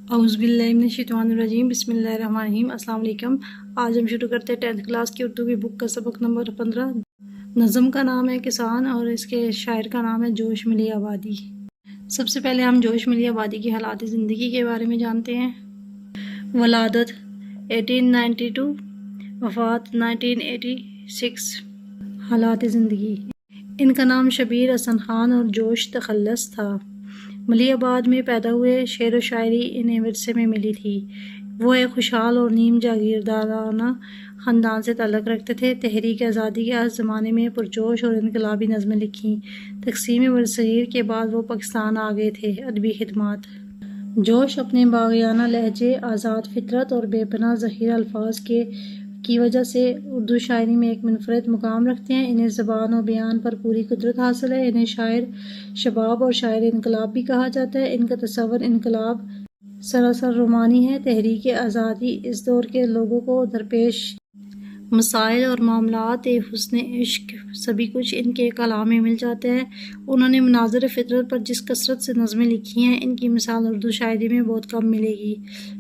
اعوذ باللہ من الشیطان الرجیم، بسم اللہ الرحمن الرحیم۔ السلام علیکم۔ آج ہم شروع کرتے ہیں 10th کلاس کی اردو کی بک کا سبق نمبر 15۔ نظم کا نام ہے کسان اور اس کے شاعر کا نام ہے جوش ملی آبادی۔ سب سے پہلے ہم جوش ملی آبادی کی حالات زندگی کے بارے میں جانتے ہیں۔ ولادت 1892، وفات 1986۔ حالات زندگی: ان کا نام شبیر حسن خان اور جوش تخلص تھا۔ ملی آباد میں پیدا ہوئے، شعر و شاعری انہیں ورثے میں ملی تھی۔ وہ ایک خوشحال اور نیم جاگیردارانہ خاندان سے تعلق رکھتے تھے۔ تحریک آزادی کے زمانے میں پرجوش اور انقلابی نظمیں لکھیں۔ تقسیم برصغیر کے بعد وہ پاکستان آ گئے تھے۔ ادبی خدمات: جوش اپنے باغیانہ لہجے، آزاد فطرت اور بے پناہ ذخیرہ الفاظ کی وجہ سے اردو شاعری میں ایک منفرد مقام رکھتے ہیں۔ انہیں زبان و بیان پر پوری قدرت حاصل ہے۔ انہیں شاعر شباب اور شاعر انقلاب بھی کہا جاتا ہے۔ ان کا تصور انقلاب سراسر رومانی ہے۔ تحریک آزادی اس دور کے لوگوں کو درپیش مسائل اور معاملات حسن عشق سبھی کچھ ان کے کلام میں مل جاتا ہے۔ انہوں نے مناظر فطرت پر جس کثرت سے نظمیں لکھی ہیں، ان کی مثال اردو شاعری میں بہت کم ملے گی۔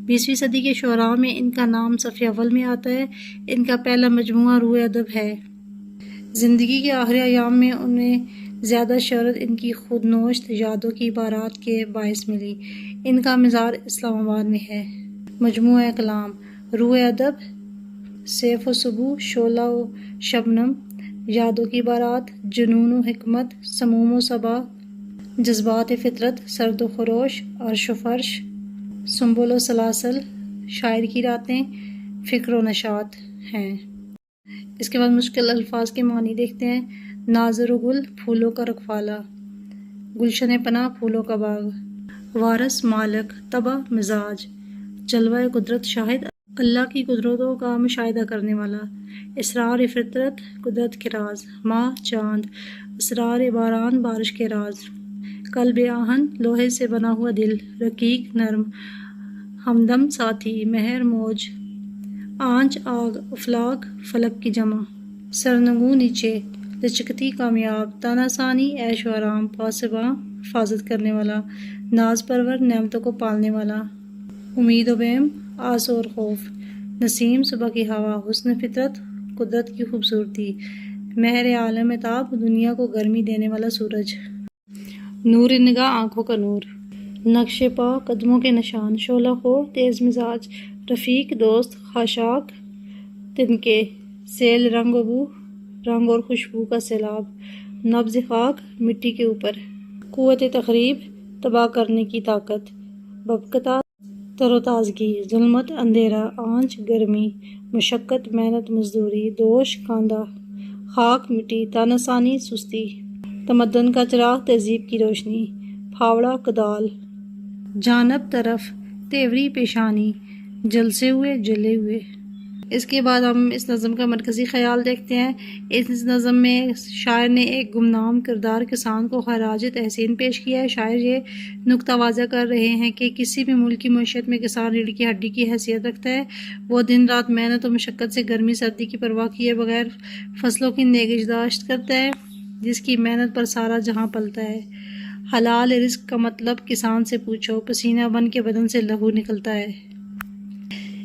20ویں صدی کے شعراء میں ان کا نام صف اول میں آتا ہے۔ ان کا پہلا مجموعہ روح ادب ہے۔ زندگی کے آخری ایام میں انہیں زیادہ شہرت ان کی خود نوشت یادوں کی عبارات کے باعث ملی۔ ان کا مزار اسلام آباد میں ہے۔ مجموعہ کلام: روح ادب، سیف و صبح، شعلہ و شبنم، یادوں کی عبارات، جنون و حکمت، سموم و صبا، جذبات فطرت، سرد و خروش، عرش و فرش، سنبل و سلاسل، شاعر کی راتیں، فکر و نشاط ہیں۔ اس کے بعد مشکل الفاظ کے معنی دیکھتے ہیں۔ ناظر و گل، پھولوں کا رکھوالا، گلشن پناہ، پھولوں کا باغ، وارث، مالک، طبع، مزاج، جلوہ قدرت، شاہد، اللہ کی قدرتوں کا مشاہدہ کرنے والا، اسرار فطرت، قدرت کے راز، ماہ، چاند، اسرار باران، بارش کے راز، قلب آہن، لوہے سے بنا ہوا دل، رقیق، نرم، ہمدم، ساتھی، مہر، موج، آنچ، آگ، افلاک، فلک کی جمع، سرنگوں نیچے، لچکتی، کامیاب، تانا ثانی، عیش و آرام، پاسباں، حفاظت کرنے والا، ناز پرور، نعمتوں کو پالنے والا، امید و بیم، آس اور خوف، نسیم، صبح کی ہوا، حسن فطرت، قدرت کی خوبصورتی، مہر عالم تاب، دنیا کو گرمی دینے والا سورج، نور نگاہ، آنکھوں کا نور، نقش پا، قدموں کے نشان، شعلہ خور، تیز مزاج، رفیق، دوست، خاشاک، تنکے، سیل، رنگ و بو، رنگ اور خوشبو کا سیلاب، نبض خاک، مٹی کے اوپر، قوت تخریب، تباہ کرنے کی طاقت، ببکتہ، تر و تازگی، ظلمت، اندھیرا، آنچ، گرمی، مشقت، محنت، مزدوری، دوش، کاندھا، خاک، مٹی، تانا ثانی، سستی، تمدن کا چراغ، تہذیب کی روشنی، پھاوڑا، کدال، جانب، طرف، تیوری، پیشانی، جلسے ہوئے، جلے ہوئے۔ اس کے بعد ہم اس نظم کا مرکزی خیال دیکھتے ہیں۔ اس نظم میں شاعر نے ایک گمنام کردار کسان کو خراج تحسین پیش کیا ہے۔ شاعر یہ نکتہ واضح کر رہے ہیں کہ کسی بھی ملک کی معیشت میں کسان ریڑھ کی ہڈی کی حیثیت رکھتا ہے۔ وہ دن رات محنت و مشقت سے گرمی سردی کی پرواہ کیے بغیر فصلوں کی نگہداشت کرتا ہے، جس کی محنت پر سارا جہاں پلتا ہے۔ حلال رزق کا مطلب کسان سے پوچھو، پسینہ بن کے بدن سے لہو نکلتا ہے۔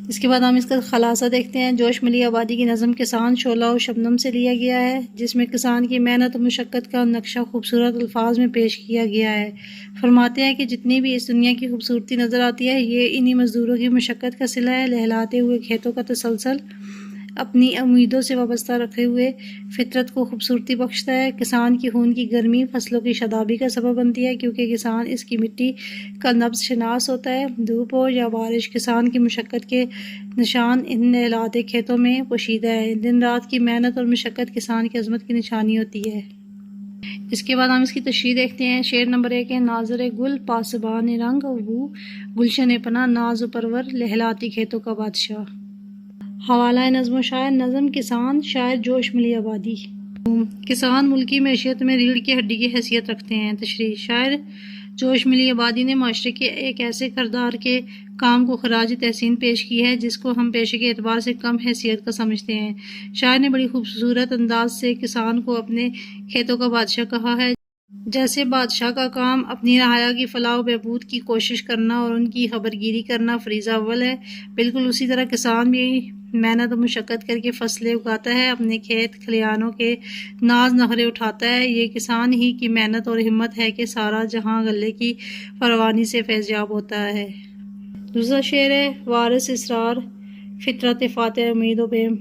اس کے بعد ہم اس کا خلاصہ دیکھتے ہیں۔ جوش ملی آبادی کی نظم کسان، شعلہ و شبنم سے لیا گیا ہے، جس میں کسان کی محنت و مشقت کا نقشہ خوبصورت الفاظ میں پیش کیا گیا ہے۔ فرماتے ہیں کہ جتنی بھی اس دنیا کی خوبصورتی نظر آتی ہے، یہ انہی مزدوروں کی مشقت کا صلہ ہے۔ لہلاتے ہوئے کھیتوں کا تسلسل اپنی امیدوں سے وابستہ رکھے ہوئے فطرت کو خوبصورتی بخشتا ہے۔ کسان کی خون کی گرمی فصلوں کی شادابی کا سبب بنتی ہے، کیونکہ کسان اس کی مٹی کا نبض شناس ہوتا ہے۔ دھوپ ہو یا بارش، کسان کی مشقت کے نشان ان لہلاتے کھیتوں میں پوشیدہ ہیں۔ دن رات کی محنت اور مشقت کسان کی عظمت کی نشانی ہوتی ہے۔ اس کے بعد ہم اس کی تشریح دیکھتے ہیں۔ شعر نمبر 1 ہے۔ ناظر گل، پاسبان رنگ و بو، گلشن پناہ، ناز و پرور، لہلاتی کھیتوں کا بادشاہ۔ حوالہ نظم و شاعر: نظم کسان، شاعر جوش ملی آبادی۔ کسان ملکی معیشت میں ریڑھ کی ہڈی کی حیثیت رکھتے ہیں۔ تشریح: شاعر جوش ملی آبادی نے معاشرے کے ایک ایسے کردار کے کام کو خراج تحسین پیش کی ہے جس کو ہم پیشے کے اعتبار سے کم حیثیت کا سمجھتے ہیں۔ شاعر نے بڑی خوبصورت انداز سے کسان کو اپنے کھیتوں کا بادشاہ کہا ہے۔ جیسے بادشاہ کا کام اپنی رعایا کی فلاح و بہبود کی کوشش کرنا اور ان کی خبرگیری کرنا فریضہ اول ہے، بالکل اسی طرح کسان بھی محنت و مشقت کر کے فصلیں اگاتا ہے، اپنے کھیت کھلیانوں کے ناز نخرے اٹھاتا ہے۔ یہ کسان ہی کی محنت اور ہمت ہے کہ سارا جہاں غلے کی فراوانی سے فیضیاب ہوتا ہے۔ دوسرا شعر ہے وارث اسرار فطرت فاتح امید و بیم،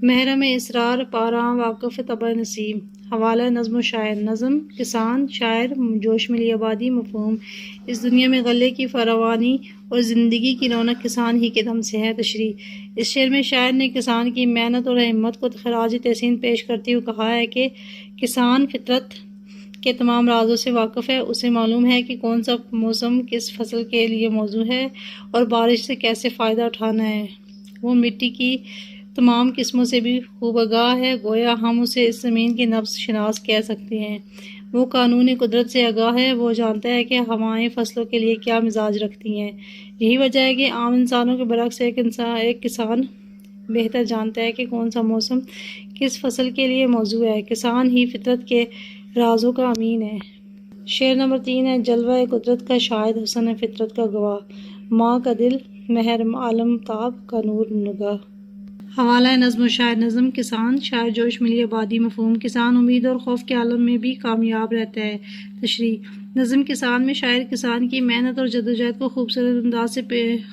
محرم اسرار پاراں واقف طبع نسیم، حوالہ نظم و شاعر، نظم کسان، شاعر جوش ملی آبادی، مفہوم اس دنیا میں غلے کی فراوانی اور زندگی کی رونق کسان ہی کے دم سے ہے۔ تشریح اس شعر میں شاعر نے کسان کی محنت اور ہمت کو خراج تحسین پیش کرتے ہوئے کہا ہے کہ کسان فطرت کے تمام رازوں سے واقف ہے، اسے معلوم ہے کہ کون سا موسم کس فصل کے لیے موزوں ہے اور بارش سے کیسے فائدہ اٹھانا ہے۔ وہ مٹی کی تمام قسموں سے بھی خوب آگاہ ہے، گویا ہم اسے اس زمین کے نبض شناس کہہ سکتے ہیں۔ وہ قانون قدرت سے آگاہ ہے، وہ جانتا ہے کہ ہوائیں فصلوں کے لیے کیا مزاج رکھتی ہیں۔ یہی وجہ ہے کہ عام انسانوں کے برعکس ایک کسان بہتر جانتا ہے کہ کون سا موسم کس فصل کے لیے موزوں ہے۔ کسان ہی فطرت کے رازوں کا امین ہے۔ شعر نمبر 3 ہے جلوہ قدرت کا شاہد حسن فطرت کا گواہ، ماں کا دل مہر عالم تاب کا نور نگاہ، حوالہ نظم و شاعر، نظم کسان، شاعر جوش ملی آبادی، مفہوم کسان امید اور خوف کے عالم میں بھی کامیاب رہتا ہے۔ تشریح نظم کسان میں شاعر کسان کی محنت اور جدوجہد کو خوبصورت انداز سے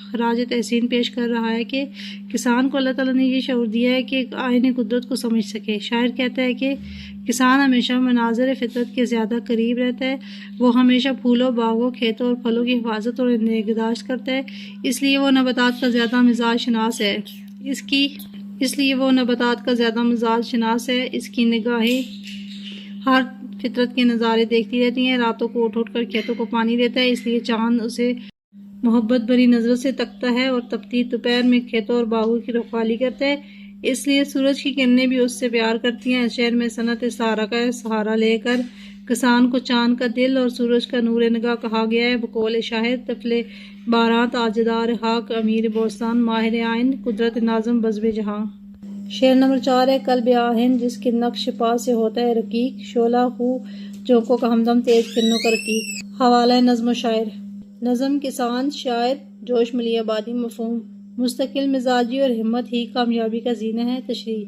خراج تحسین پیش کر رہا ہے کہ کسان کو اللہ تعالیٰ نے یہ شعور دیا ہے کہ آئین قدرت کو سمجھ سکے۔ شاعر کہتا ہے کہ کسان ہمیشہ مناظر فطرت کے زیادہ قریب رہتا ہے، وہ ہمیشہ پھولوں، باغوں، کھیتوں اور پھلوں کی حفاظت اور نگہداشت کرتا ہے، اس لیے وہ نباتات کا زیادہ مزاج شناس ہے۔ اس کی نگاہیں ہر فطرت کے نظارے دیکھتی رہتی ہیں، راتوں کو اٹھ کر کھیتوں کو پانی دیتا ہے، اس لیے چاند اسے محبت بھری نظروں سے تکتا ہے اور تپتی دوپہر میں کھیتوں اور باغوں کی رکھوالی کرتا ہے، اس لیے سورج کی کرنیں بھی اس سے پیار کرتی ہیں۔ اس شعر میں صنعت سہارا کا سہارا لے کر کسان کو چاند کا دل اور سورج کا نور نگاہ کہا گیا ہے۔ بقول شاعر طفل باراں تاجدار خاک امیر بوستان، ماہر آئین قدرت ناظم بزم جہاں۔ شعر نمبر 4 ہے قلب آہن جس کے نقش پا سے ہوتا ہے رقیق، شعلہ خو جھونکوں کا ہمدم تیز کرنوں کا رقیق، حوالہ نظم و شاعر، نظم کسان، شاعر جوش ملی آبادی، مفہوم مستقل مزاجی اور ہمت ہی کامیابی کا زینہ ہے۔ تشریح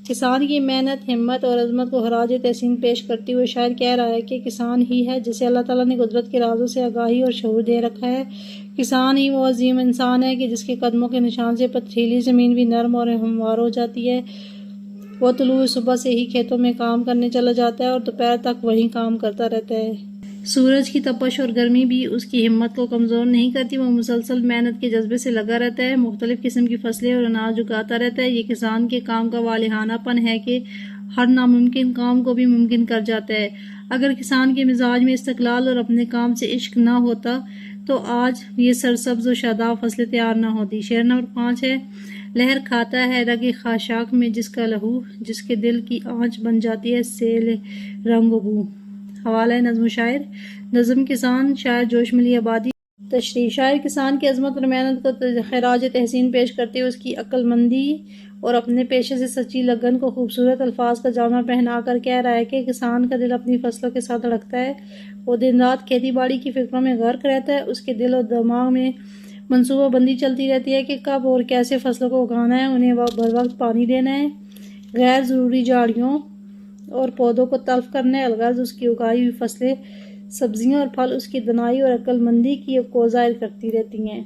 کسان کی محنت، ہمت اور عظمت کو خراج تحسین پیش کرتے ہوئے شاعر کہہ رہا ہے کہ کسان ہی ہے جسے اللہ تعالیٰ نے قدرت کے رازوں سے آگاہی اور شعور دے رکھا ہے۔ کسان ہی وہ عظیم انسان ہے کہ جس کے قدموں کے نشان سے پتھریلی زمین بھی نرم اور ہموار ہو جاتی ہے۔ وہ طلوع صبح سے ہی کھیتوں میں کام کرنے چلا جاتا ہے اور دوپہر تک وہیں کام کرتا رہتا ہے۔ سورج کی تپش اور گرمی بھی اس کی ہمت کو کمزور نہیں کرتی، وہ مسلسل محنت کے جذبے سے لگا رہتا ہے، مختلف قسم کی فصلیں اور اناج اگاتا رہتا ہے۔ یہ کسان کے کام کا والہانہ پن ہے کہ ہر ناممکن کام کو بھی ممکن کر جاتا ہے۔ اگر کسان کے مزاج میں استقلال اور اپنے کام سے عشق نہ ہوتا تو آج یہ سرسبز و شاداب فصلیں تیار نہ ہوتی۔ شعر نمبر 5 ہے لہر کھاتا ہے رگ خاشاک میں جس کا لہو، جس کے دل کی آنچ بن جاتی ہے سیل رنگ و بو، حوالہ نظم و شاعر، نظم کسان، شاعر جوش ملی آبادی۔ تشریح شاعر کسان کی عظمت اور محنت کو خراج تحسین پیش کرتے ہوئے اس کی عقل مندی اور اپنے پیشے سے سچی لگن کو خوبصورت الفاظ کا جامہ پہنا کر کہہ رہا ہے کہ کسان کا دل اپنی فصلوں کے ساتھ دھڑکتا ہے، وہ دن رات کھیتی باڑی کی فکروں میں غرق رہتا ہے، اس کے دل اور دماغ میں منصوبہ بندی چلتی رہتی ہے کہ کب اور کیسے فصلوں کو اگانا ہے، انہیں بر وقت پانی دینا ہے، غیر ضروری جھاڑیوں اور پودوں کو تلف کرنا ہے، الغرض اس کی اگائی ہوئی فصلیں، سبزیاں اور پھل اس کی دانائی اور عقل مندی کی کو ظاہر کرتی رہتی ہیں،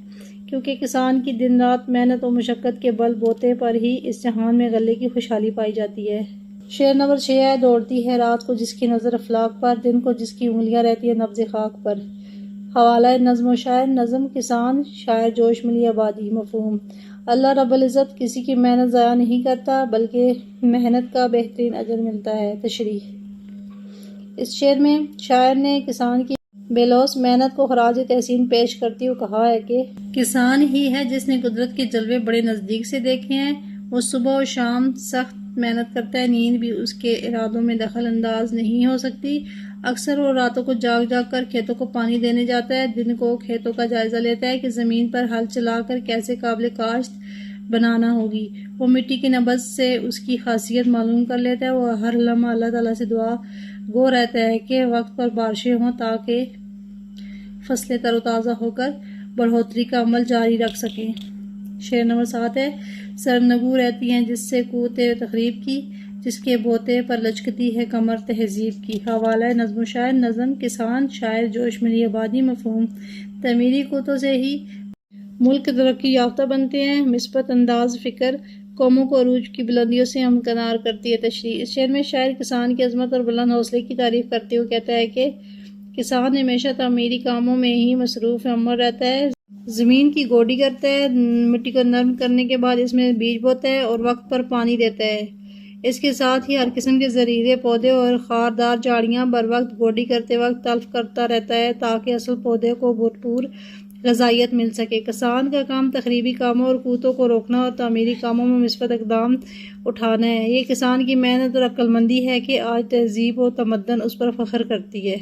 کیونکہ کسان کی دن رات محنت و مشقت کے بل بوتے پر ہی اس جہان میں غلے کی خوشحالی پائی جاتی ہے۔ شعر نمبر 6 ہے دوڑتی ہے رات کو جس کی نظر افلاک پر، دن کو جس کی انگلیاں رہتی ہیں نبض خاک پر، حوالہ نظم و شاعر، نظم کسان، شاعر جوش ملی آبادی، مفہوم اللہ رب العزت کسی کی محنت ضائع نہیں کرتا بلکہ محنت کا بہترین اجر ملتا ہے۔ تشریح اس شعر میں شاعر نے کسان کی بے لوث محنت کو خراج تحسین پیش کرتے ہوئے کہا ہے کہ کسان ہی ہے جس نے قدرت کے جلوے بڑے نزدیک سے دیکھے ہیں، وہ صبح و شام سخت محنت کرتا ہے، نیند بھی اس کے ارادوں میں دخل انداز نہیں ہو سکتی، اکثر وہ راتوں کو جاگ کر کھیتوں کو پانی دینے جاتا ہے، دن کو کھیتوں کا جائزہ لیتا ہے کہ زمین پر ہل چلا کر کیسے قابل کاشت بنانا ہوگی، وہ مٹی کی نبض سے اس کی خاصیت معلوم کر لیتا ہے، وہ ہر لمحہ اللہ تعالیٰ سے دعا گو رہتا ہے کہ وقت پر بارشیں ہوں تاکہ فصلیں تر و تازہ ہو کر بڑھوتری کا عمل جاری رکھ سکیں۔ شعر نمبر 7 ہے، سرنگو رہتی ہیں جس سے قوت تخریب کی، جس کے بوتے پر لچکتی ہے کمر تہذیب کی۔ حوالہ نظم و شاعر، نظم کسان، شاعر جوش ملی آبادی۔ مفہوم، تعمیری قوتوں سے ہی ملک ترقی یافتہ بنتے ہیں۔ مثبت انداز فکر قوموں کو عروج کی بلندیوں سے ہمکنار کرتی ہے۔ تشریح، اس شعر میں شاعر کسان کی عظمت اور بلند حوصلے کی تعریف کرتے ہوئے کہتا ہے کہ کسان ہمیشہ تعمیری کاموں میں ہی مصروف عمر رہتا ہے، زمین کی گوڈی کرتا ہے، مٹی کو نرم کرنے کے بعد اس میں بیج بوتا ہے اور وقت پر پانی دیتا ہے۔ اس کے ساتھ ہی ہر قسم کے زرعی پودے اور خاردار جھاڑیاں بر وقت گوڈی کرتے وقت تلف کرتا رہتا ہے تاکہ اصل پودے کو بھرپور غذائیت مل سکے۔ کسان کا کام تخریبی کاموں اور قوتوں کو روکنا اور تعمیری کاموں میں مثبت اقدام اٹھانا ہے۔ یہ کسان کی محنت اور عقل مندی ہے کہ آج تہذیب و تمدن اس پر فخر کرتی ہے۔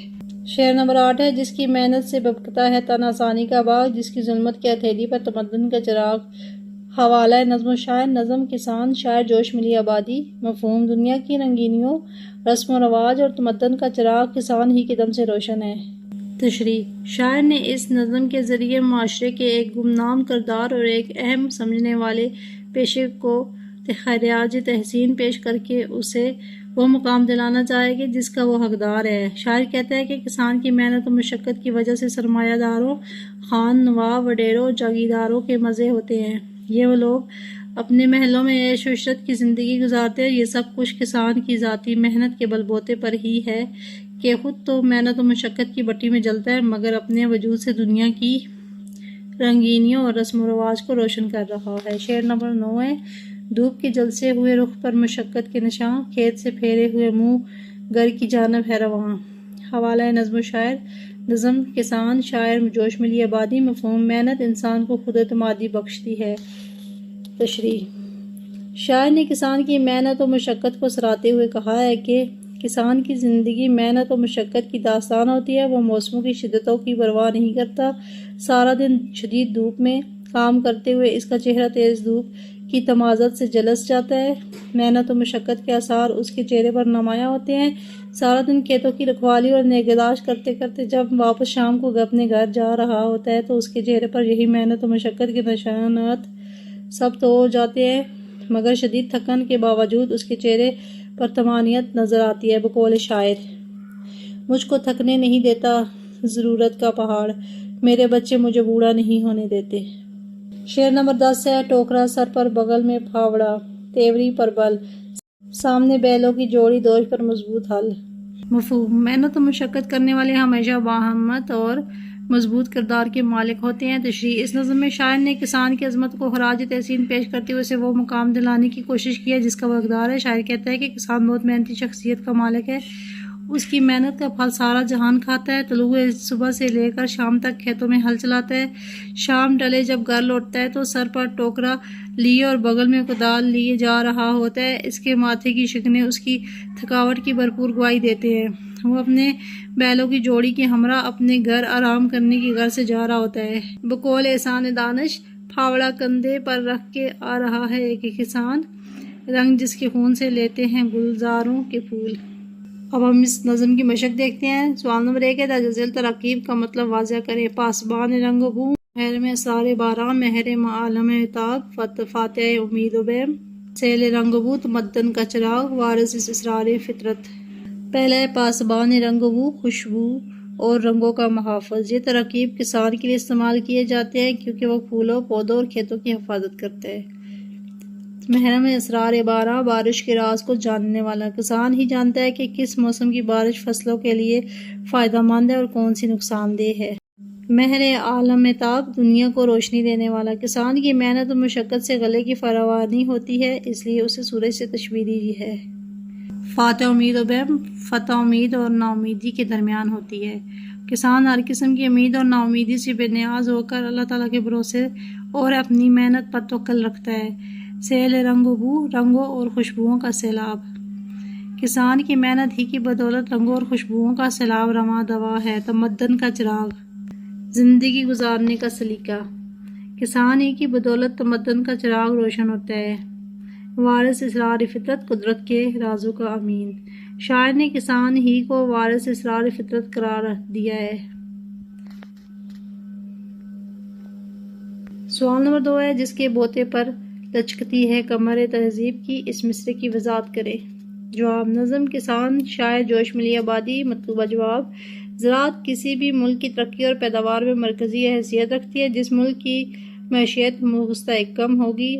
شعر نمبر 8 ہے، جس کی محنت سے بھپکتا ہے تن آسانی کا باغ، جس کی ظلمت کی ہتھیلی پر تمدن کا چراغ۔ حوالہ نظم و شاعر، نظم کسان، شاعر جوش ملی آبادی۔ مفہوم، دنیا کی رنگینیوں، رسم و رواج اور تمدن کا چراغ کسان ہی کے دم سے روشن ہے۔ تشریح، شاعر نے اس نظم کے ذریعے معاشرے کے ایک گمنام کردار اور ایک اہم سمجھنے والے پیشے کو خراج تحسین پیش کر کے اسے وہ مقام دلانا چاہے گا جس کا وہ حقدار ہے۔ شاعر کہتا ہے کہ کسان کی محنت و مشقت کی وجہ سے سرمایہ داروں، خان نواب، وڈیروں، جاگیرداروں کے مزے ہوتے ہیں۔ یہ وہ لوگ اپنے محلوں میں عیش و عشرت کی زندگی گزارتے ہیں۔ یہ سب کچھ کسان کی ذاتی محنت کے بل بوتے پر ہی ہے کہ خود تو محنت و مشقت کی بھٹی میں جلتا ہے مگر اپنے وجود سے دنیا کی رنگینیوں اور رسم و رواج کو روشن کر رہا ہے۔ شعر نمبر 9 ہے، دھوپ کے جلسے ہوئے رخ پر مشقت کے نشاں، کھیت سے پھیرے ہوئے منہ گھر کی جانب ہے رواں۔ حوالہ نظم و شاعر، نظم کسان، شاعر جوش ملی آبادی۔ مفہوم، محنت انسان کو خود اعتمادی بخشتی ہے۔ تشریح، شاعر نے کسان کی محنت و مشقت کو سراہتے ہوئے کہا ہے کہ کسان کی زندگی محنت و مشقت کی داستان ہوتی ہے۔ وہ موسموں کی شدتوں کی پرواہ نہیں کرتا، سارا دن شدید دھوپ میں کام کرتے ہوئے اس کا چہرہ تیز دھوپ کی تمازت سے جلس جاتا ہے۔ محنت و مشقت کے آثار اس کے چہرے پر نمایاں ہوتے ہیں۔ سارا دن کھیتوں کی رکھوالی اور نگہداشت کرتے کرتے جب واپس شام کو اپنے گھر جا رہا ہوتا ہے تو اس کے چہرے پر یہی محنت و مشقت کے نشانات ثبت ہو جاتے ہیں، مگر شدید تھکن کے باوجود اس کے چہرے پر طمانینت نظر آتی ہے۔ بقول شاعر، مجھ کو تھکنے نہیں دیتا ضرورت کا پہاڑ، میرے بچے مجھے بوڑھا نہیں ہونے دیتے۔ شعر نمبر 10 ہے، ٹوکرا سر پر بغل میں پھاوڑا، تیوری پر بل، سامنے بیلوں کی جوڑی دوش پر مضبوط حل۔ مفہوم، محنت و مشقت کرنے والے ہمیشہ باہمت اور مضبوط کردار کے مالک ہوتے ہیں۔ تشریح، اس نظم میں شاعر نے کسان کی عظمت کو خراج تحسین پیش کرتے ہوئے اسے وہ مقام دلانے کی کوشش کی ہے جس کا وہ حقدار ہے۔ شاعر کہتا ہے کہ کسان بہت محنتی شخصیت کا مالک ہے، اس کی محنت کا پھل سارا جہان کھاتا ہے۔ طلوع صبح سے لے کر شام تک کھیتوں میں ہل چلاتا ہے، شام ڈلے جب گھر لوٹتا ہے تو سر پر ٹوکرا لیے اور بغل میں کدال لیے جا رہا ہوتا ہے۔ اس کے ماتھے کی شکنیں اس کی تھکاوٹ کی بھرپور گواہی دیتے ہیں۔ وہ اپنے بیلوں کی جوڑی کے ہمراہ اپنے گھر آرام کرنے کی غرض سے جا رہا ہوتا ہے۔ بقول احسان دانش، پھاوڑا کندھے پر رکھ کے آ رہا ہے ایک کسان، رنگ جس کے خون سے لیتے ہیں گلزاروں کے پھول۔ اب ہم اس نظم کی مشق دیکھتے ہیں۔ سوال نمبر 1 ہے، درج ذیل تراکیب کا مطلب واضح کریں۔ پاسبان رنگ و بو، مہر میں اسرار باراں، مہر عالم عتاب، فاتح امید و بیم، سیل رنگ و بو، تمدن کا چراغ، وارث اسرار فطرت۔ پہلا ہے پاسبان رنگ و بو، خوشبو اور رنگوں کا محافظ۔ یہ تراکیب کسان کے لیے استعمال کیے جاتے ہیں کیونکہ وہ پھولوں، پودوں اور کھیتوں کی حفاظت کرتے ہیں۔ محرم اسرار باراں، بارش کے راز کو جاننے والا۔ کسان ہی جانتا ہے کہ کس موسم کی بارش فصلوں کے لیے فائدہ مند ہے اور کون سی نقصان دہ ہے۔ مہر عالم عتاب، دنیا کو روشنی دینے والا۔ کسان کی محنت و مشقت سے غلے کی فراوانی ہوتی ہے، اس لیے اسے سورج سے تشبیہ دی ہے۔ فاتح امید و بیم، فتح امید اور نا امیدی کے درمیان ہوتی ہے۔ کسان ہر قسم کی امید اور نا امیدی سے بے نیاز ہو کر اللہ تعالیٰ کے بھروسے اور اپنی محنت پر توکل رکھتا ہے۔ سیل رنگ و بو، رنگوں اور خوشبوؤں کا سیلاب۔ کسان کی محنت ہی کی بدولت رنگوں اور خوشبوؤں کا سیلاب رواں دوا ہے۔ تمدن کا چراغ، زندگی گزارنے کا سلیقہ۔ کسان ہی کی بدولت تمدن کا چراغ روشن ہوتا ہے۔ وارث اسرار فطرت قدرت کے رازوں کا امین۔ شاعر نے کسان ہی کو وارث اسرار فطرت قرار دیا ہے۔ سوال نمبر 2 ہے، جس کے بوتے پر لچکتی ہے کمر تہذیب کی، اس مصرے کی وضاحت کرے۔ جواب: نظم، کسان، شاعر، جوش ملی آبادی۔ مطلوبہ جواب: زراعت کسی بھی ملک کی ترقی اور پیداوار میں مرکزی حیثیت رکھتی ہے۔ جس ملک کی معیشت مستحکم ہوگی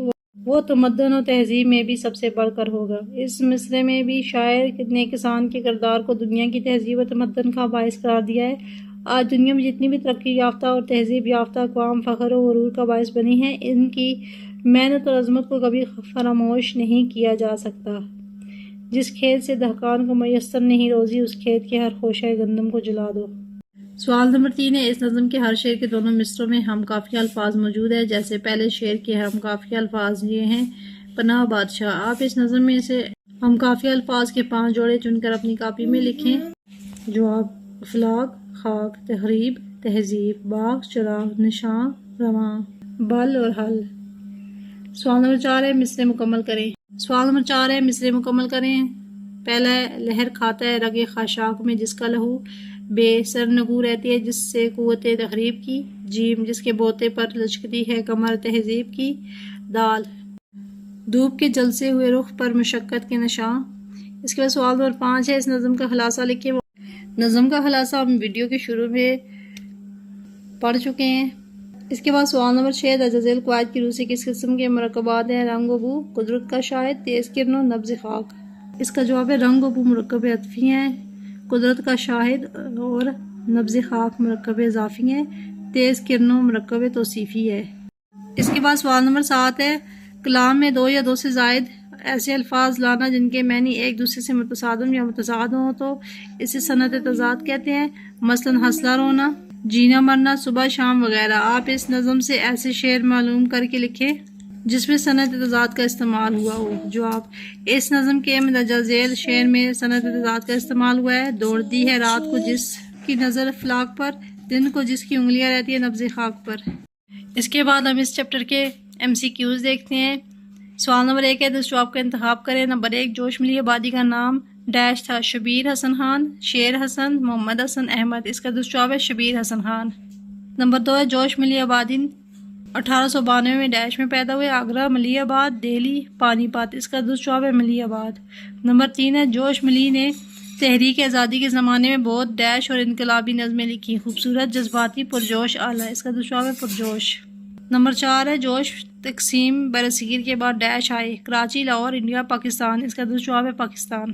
وہ تمدن و تہذیب میں بھی سب سے بڑھ کر ہوگا۔ اس مصرے میں بھی شاعر نے کسان کے کردار کو دنیا کی تہذیب و تمدن کا باعث قرار دیا ہے۔ آج دنیا میں جتنی بھی ترقی یافتہ اور تہذیب یافتہ اقوام فخر و غرور کا باعث بنی ہیں، ان کی محنت اور عظمت کو کبھی فراموش نہیں کیا جا سکتا۔ جس کھیت سے دہقان کو میسر نہیں روزی، اس کھیت کے ہر خوشہ گندم کو جلا دو۔ سوال نمبر 3 ہے، اس نظم کے ہر شعر کے دونوں مصروں میں ہم قافیہ الفاظ موجود ہیں۔ جیسے پہلے شعر کے ہم قافیہ الفاظ یہ ہیں: پناہ بادشاہ۔ آپ اس نظم میں سے ہم قافیہ الفاظ کے 5 جوڑے چن کر اپنی کاپی میں لکھیں۔ جواب: افلاک، خاک، تخریب، تہذیب، باغ، چراغ، نشاں، رواں، بل اور حل۔ سوال نمبر 4 ہے، مصرے مکمل کریں۔ سوال نمبر 4 ہے، مصرے مکمل کریں۔ پہلا ہے، لہر کھاتا ہے رگ خاشاک میں جس کا لہو بے سرنگوں رہتی ہے جس سے قوت تخریب کی۔ جیم، جس کے بوتے پر لچکتی ہے کمر تہذیب کی۔ دال، دھوپ کے جلسے ہوئے رخ پر مشقت کے نشاں۔ اس کے بعد سوال نمبر 5 ہے، اس نظم کا خلاصہ لکھیں۔ نظم کا خلاصہ ہم ویڈیو کے شروع میں پڑھ چکے ہیں۔ اس کے بعد سوال نمبر 6، درج ذیل قواعد کی روح سے کس قسم کے مرکبات ہیں؟ رنگ و بو، قدرت کا شاہد، تیز کرن و نبض خاک۔ اس کا جواب ہے رنگ و بو مرکب عطفی ہیں، قدرت کا شاہد اور نبض خاک مرکب اضافی ہیں، تیز کرن و مرکب توصیفی ہے۔ اس کے بعد سوال نمبر 7 ہے، کلام میں 2 یا 2 سے زائد ایسے الفاظ لانا جن کے معنی ایک دوسرے سے متصادم یا متضاد ہوں تو اسے صنعت تضاد کہتے ہیں۔ مثلاً ہنسنا رونا، جینا مرنا، صبح شام وغیرہ۔ آپ اس نظم سے ایسے شعر معلوم کر کے لکھیں جس میں صنعت تضاد کا استعمال ہوا ہو۔ جواب: اس نظم کے مندرجہ ذیل شعر میں صنعت تضاد کا استعمال ہوا ہے۔ دوڑتی ہے رات کو جس کی نظر افلاک پر، دن کو جس کی انگلیاں رہتی ہیں نبض خاک پر۔ اس کے بعد ہم اس چیپٹر کے MCQs دیکھتے ہیں۔ سوال نمبر 1 ہے، اس جواب کا انتخاب کریں۔ نمبر 1، جوش ملی آبادی کا نام ڈیش تھا؟ شبیر حسن خان، شیر حسن، محمد حسن احمد۔ اس کا درست جواب ہے شبیر حسن خان۔ نمبر 2 ہے، جوش ملی آبادی 1892 میں ڈیش میں پیدا ہوئے؟ آگرہ، ملی آباد، دہلی، پانی پت۔ اس کا درست جواب ہے ملی آباد۔ نمبر 3 ہے، جوش ملی نے تحریک آزادی کے زمانے میں بہت ڈیش اور انقلابی نظمیں لکھی، خوبصورت، جذباتی، پرجوش، اعلیٰ۔ اس کا درست جواب ہے پرجوش۔ نمبر 4 ہے، جوش تقسیم برصغیر کے بعد ڈیش آئے؟ کراچی، لاہور، انڈیا، پاکستان۔ اس کا درست جواب ہے پاکستان۔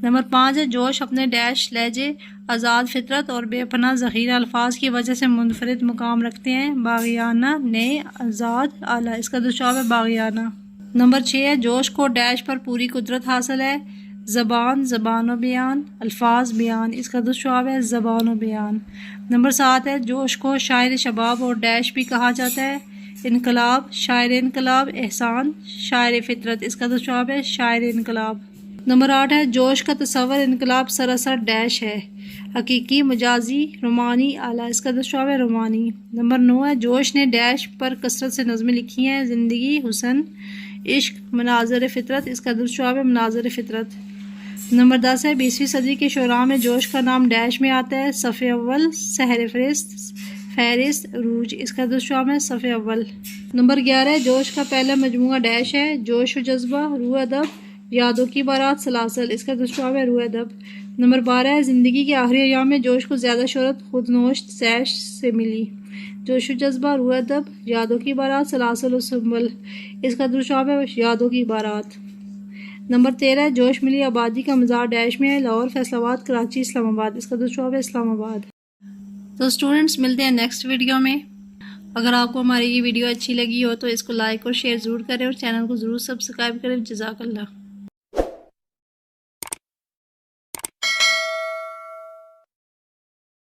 نمبر 5 ہے، جوش اپنے ڈیش لہجے، آزاد فطرت اور بے پناہ ذخیرہ الفاظ کی وجہ سے منفرد مقام رکھتے ہیں؟ باغیانہ، نئے، آزاد، اعلیٰ۔ اس کا درست جواب ہے باغیانہ۔ نمبر 6 ہے، جوش کو ڈیش پر پوری قدرت حاصل ہے؟ زبان، زبان و بیان، الفاظ، بیان۔ اس کا درست جواب ہے زبان و بیان۔ نمبر 7 ہے، جوش کو شاعر شباب اور ڈیش بھی کہا جاتا ہے؟ انقلاب، شاعر انقلاب، احسان، شاعر فطرت۔ اس کا درست جواب ہے شاعر انقلاب۔ نمبر 8 ہے، جوش کا تصور انقلاب سراسر ڈیش ہے؟ حقیقی، مجازی، رومانی، اعلیٰ۔ اس کا درست جواب ہے رومانی۔ نمبر 9 ہے، جوش نے ڈیش پر کثرت سے نظمیں لکھی ہیں؟ زندگی، حسن، عشق، مناظر فطرت۔ اس کا درست جواب ہے مناظر فطرت۔ نمبر 10 ہے، 20ویں صدی کے شعراء میں جوش کا نام ڈیش میں آتا ہے؟ صف اول، سحر فہرست، عروج۔ اس کا درست جواب ہے صف اول۔ نمبر 11 ہے، جوش کا پہلا مجموعہ ڈیش ہے؟ جوش و جذبہ، روح ادب، یادوں کی بارات، سلاسل۔ اس کا درست جواب ہے روح ادب۔ نمبر 12 ہے، زندگی کے آخری ایام میں جوش کو زیادہ شہرت خودنوشت سیش سے ملی؟ جوش و جذبہ، روح ادب، یادوں کی بارات، سلاسل و سنبل۔ اس کا درست جواب ہے یادوں کی بارات۔ نمبر 13 ہے، جوش ملی آبادی کا مزار ڈیش میں ہے؟ لاہور، فیصل آباد، کراچی، اسلام آباد۔ اس کا درست جواب ہے اسلام آباد۔ تو اسٹوڈنٹس، ملتے ہیں نیکسٹ ویڈیو میں۔ اگر آپ کو ہماری یہ ویڈیو اچھی لگی ہو تو اس کو لائک اور شیئر ضرور کریں اور چینل کو ضرور سبسکرائب کریں۔ جزاک اللہ۔